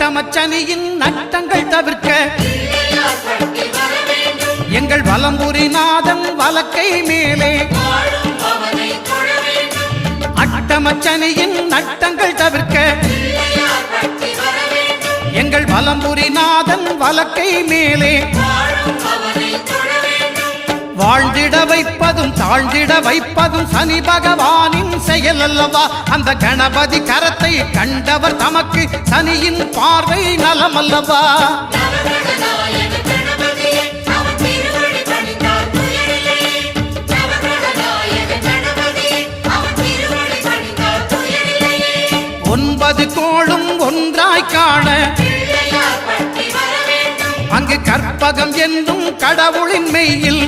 அட்டமச்சனியின் நட்டங்கள் தவிர்க்க எங்கள் வலம்புரிநாதன் வலக்கை மேலே அட்டமச்சனியின் நட்டங்கள் தவிர்க்க எங்கள் வலம்புரிநாதன் வலக்கை மேலே வாழ்ந்திட வைப்பதும் தாழ்ந்திட வைப்பதும் சனி பகவானின் செயல் அல்லவா அந்த கணபதி கரத்தை கண்டவர் தமக்கு சனியின் பார்வை நலம் அல்லவா ஒன்பது கோளும் ஒன்றாய் காண அங்கு கற்பகம் என்னும் கடவுளின் மெய்யில்